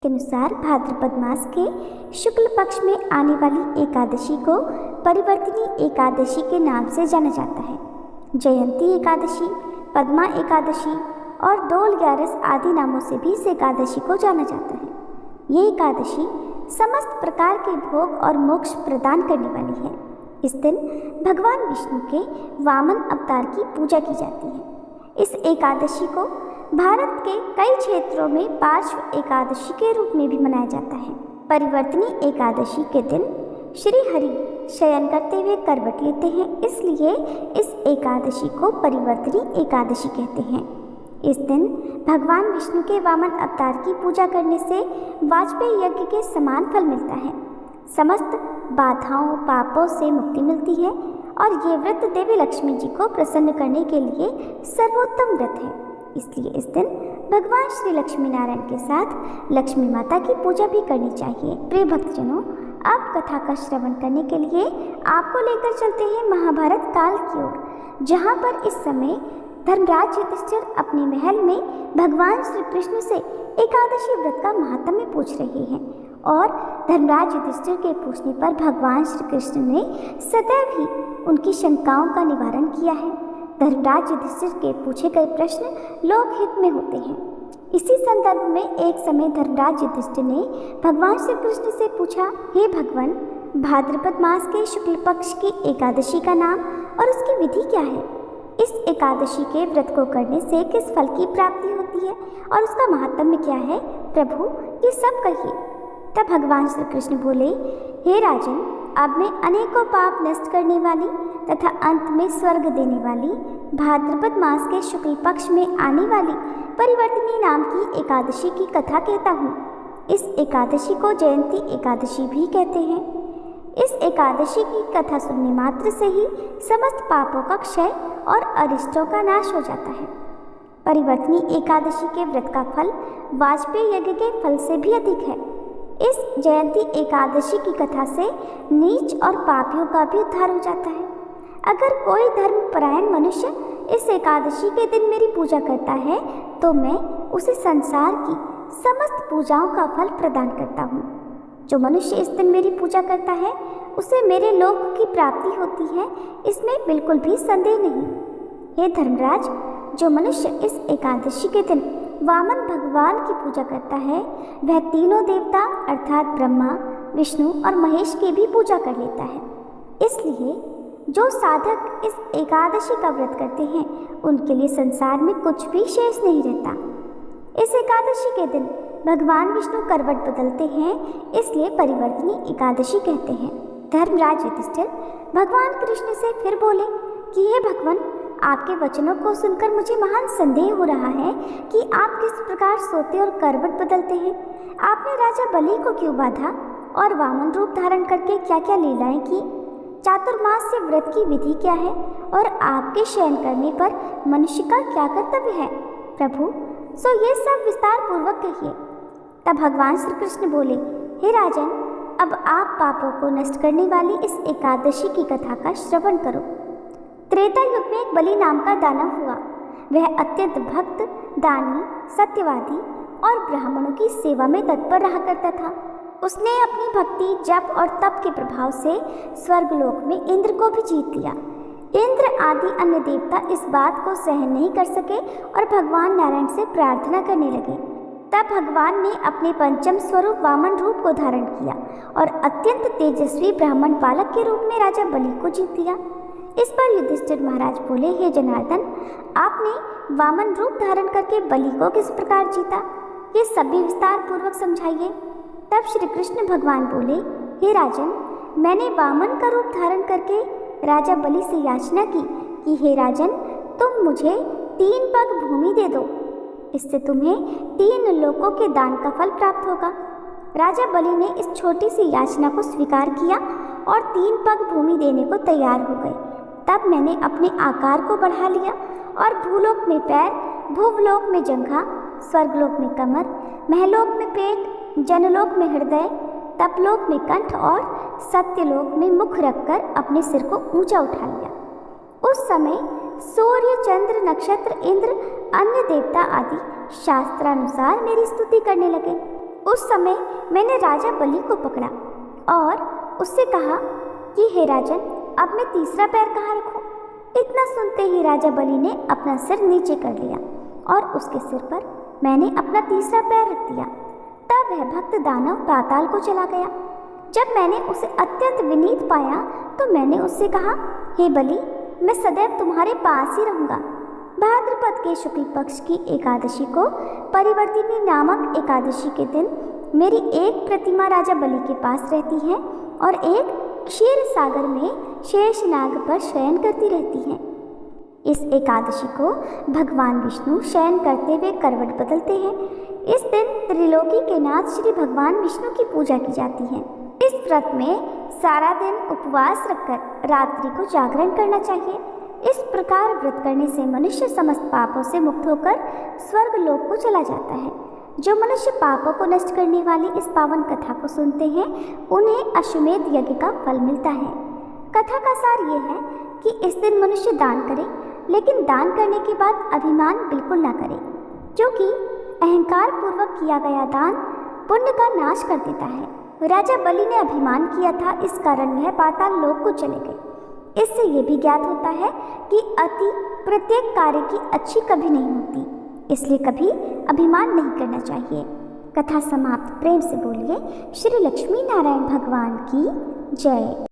के अनुसार भाद्रपद मास के शुक्ल पक्ष में आने वाली एकादशी को परिवर्तिनी एकादशी के नाम से जाना जाता है। जयंती एकादशी, पद्मा एकादशी और दोल ग्यारस आदि नामों से भी इस एकादशी को जाना जाता है। ये एकादशी समस्त प्रकार के भोग और मोक्ष प्रदान करने वाली है। इस दिन भगवान विष्णु के वामन अवतार की पूजा की जाती है। इस एकादशी को भारत के कई क्षेत्रों में पार्श्व एकादशी के रूप में भी मनाया जाता है। परिवर्तिनी एकादशी के दिन श्री हरि शयन करते हुए करवट लेते हैं, इसलिए इस एकादशी को परिवर्तिनी एकादशी कहते हैं। इस दिन भगवान विष्णु के वामन अवतार की पूजा करने से वाजपेयी यज्ञ के समान फल मिलता है। समस्त बाधाओं पापों से मुक्ति मिलती है और ये व्रत देवी लक्ष्मी जी को प्रसन्न करने के लिए सर्वोत्तम व्रत है। इसलिए इस दिन भगवान श्री लक्ष्मी नारायण के साथ लक्ष्मी माता की पूजा भी करनी चाहिए। प्रिय भक्तजनों, अब कथा का श्रवण करने के लिए आपको लेकर चलते हैं महाभारत काल की ओर, जहाँ पर इस समय धर्मराज युधिष्ठिर अपने महल में भगवान श्री कृष्ण से एकादशी व्रत का महात्म्य पूछ रहे हैं। और धर्मराज युधिष्ठिर के पूछने पर भगवान श्री कृष्ण ने सदैव ही उनकी शंकाओं का निवारण किया है। धर्मराज युधिष्ठिर के पूछे गए प्रश्न लोकहित में होते हैं। इसी संदर्भ में एक समय धर्मराज युधिष्ठिर ने भगवान श्री कृष्ण से पूछा, हे भगवान, भाद्रपद मास के शुक्ल पक्ष की एकादशी का नाम और उसकी विधि क्या है? इस एकादशी के व्रत को करने से किस फल की प्राप्ति होती है और उसका महात्म्य क्या है? प्रभु, ये सब कहिए। तब भगवान श्री कृष्ण बोले, हे राजन, अब मैं अनेकों पाप नष्ट करने वाली तथा अंत में स्वर्ग देने वाली भाद्रपद मास के शुक्ल पक्ष में आने वाली परिवर्तिनी नाम की एकादशी की कथा कहता हूँ। इस एकादशी को जयंती एकादशी भी कहते हैं। इस एकादशी की कथा सुनने मात्र से ही समस्त पापों का क्षय और अरिष्टों का नाश हो जाता है। परिवर्तिनी एकादशी के व्रत का फल वाजपेयी यज्ञ के फल से भी अधिक है। इस जयंती एकादशी की कथा से नीच और पापियों का भी उद्धार हो जाता है। अगर कोई धर्मपरायण मनुष्य इस एकादशी के दिन मेरी पूजा करता है तो मैं उसे संसार की समस्त पूजाओं का फल प्रदान करता हूँ। जो मनुष्य इस दिन मेरी पूजा करता है उसे मेरे लोक की प्राप्ति होती है, इसमें बिल्कुल भी संदेह नहीं। हे धर्मराज, जो मनुष्य इस एकादशी के दिन वामन भगवान की पूजा करता है वह तीनों देवता अर्थात ब्रह्मा, विष्णु और महेश की भी पूजा कर लेता है। इसलिए जो साधक इस एकादशी का व्रत करते हैं उनके लिए संसार में कुछ भी शेष नहीं रहता। इस एकादशी के दिन भगवान विष्णु करवट बदलते हैं, इसलिए परिवर्तिनी एकादशी कहते हैं। धर्मराज युधिष्ठिर भगवान कृष्ण से फिर बोले कि हे भगवान, आपके वचनों को सुनकर मुझे महान संदेह हो रहा है कि आप किस प्रकार सोते और करवट बदलते हैं। आपने राजा बलि को क्यों बाधा और वामन रूप धारण करके क्या क्या लीलाएं की? चातुर्मास्य व्रत की विधि क्या है और आपके शयन करने पर मनुष्य का क्या कर्तव्य है? प्रभु, सो ये सब विस्तार पूर्वक कहिए। तब भगवान श्री कृष्ण बोले, हे राजन, अब आप पापों को नष्ट करने वाली इस एकादशी की कथा का श्रवण करो। त्रेता युग में एक बलि नाम का दानव हुआ। वह अत्यंत भक्त, दानी, सत्यवादी और ब्राह्मणों की सेवा में तत्पर रहा करता था। उसने अपनी भक्ति, जप और तप के प्रभाव से स्वर्गलोक में इंद्र को भी जीत लिया। इंद्र आदि अन्य देवता इस बात को सहन नहीं कर सके और भगवान नारायण से प्रार्थना करने लगे। तब भगवान ने अपने पंचम स्वरूप वामन रूप को धारण किया और अत्यंत तेजस्वी ब्राह्मण बालक के रूप में राजा बलि को जीत लिया। इस पर युधिष्ठिर महाराज बोले, हे जनार्दन, आपने वामन रूप धारण करके बलि को किस प्रकार जीता, ये सभी विस्तार पूर्वक समझाइए। तब श्री कृष्ण भगवान बोले, हे राजन, मैंने वामन का रूप धारण करके राजा बलि से याचना की कि हे राजन, तुम मुझे 3 पग भूमि दे दो, इससे तुम्हें 3 लोकों के दान का फल प्राप्त होगा। राजा बलि ने इस छोटी सी याचना को स्वीकार किया और 3 पग भूमि देने को तैयार हो गए। तब मैंने अपने आकार को बढ़ा लिया और भूलोक में पैर, भूवलोक में जंघा, स्वर्गलोक में कमर, महलोक में पेट, जनलोक में हृदय, तपलोक में कंठ और सत्यलोक में मुख रखकर अपने सिर को ऊंचा उठा लिया। उस समय सूर्य, चंद्र, नक्षत्र, इंद्र, अन्य देवता आदि शास्त्रानुसार मेरी स्तुति करने लगे। उस समय मैंने राजा बलि को पकड़ा और उससे कहा कि हे राजन, अब मैं तीसरा पैर कहाँ रखूं? इतना सुनते ही राजा बलि ने अपना सिर नीचे कर लिया और उसके सिर पर मैंने अपना तीसरा पैर रख दिया। तब वह भक्त दानव पाताल को चला गया। जब मैंने उसे अत्यंत विनीत पाया तो मैंने उससे कहा, हे बलि, मैं सदैव तुम्हारे पास ही रहूंगा। भाद्रपद के शुक्ल पक्ष की एकादशी को परिवर्तिनी नामक एकादशी के दिन मेरी एक प्रतिमा राजा बलि के पास रहती है और एक क्षीर सागर में शेषनाग पर शयन करती रहती है। इस एकादशी को भगवान विष्णु शयन करते हुए करवट बदलते हैं। इस दिन त्रिलोकी के नाथ श्री भगवान विष्णु की पूजा की जाती है। इस व्रत में सारा दिन उपवास रखकर रात्रि को जागरण करना चाहिए। इस प्रकार व्रत करने से मनुष्य समस्त पापों से मुक्त होकर स्वर्ग लोक को चला जाता है। जो मनुष्य पापों को नष्ट करने वाली इस पावन कथा को सुनते हैं उन्हें अश्वमेध यज्ञ का फल मिलता है। कथा का सार ये है कि इस दिन मनुष्य दान करे, लेकिन दान करने के बाद अभिमान बिल्कुल ना करे, क्योंकि अहंकार पूर्वक किया गया दान पुण्य का नाश कर देता है। राजा बलि ने अभिमान किया था, इस कारण वह पाताल लोक को चले गए। इससे ये भी ज्ञात होता है कि अति प्रत्येक कार्य की अच्छी कभी नहीं होती, इसलिए कभी अभिमान नहीं करना चाहिए। कथा समाप्त। प्रेम से बोलिए श्री लक्ष्मी नारायण भगवान की जय।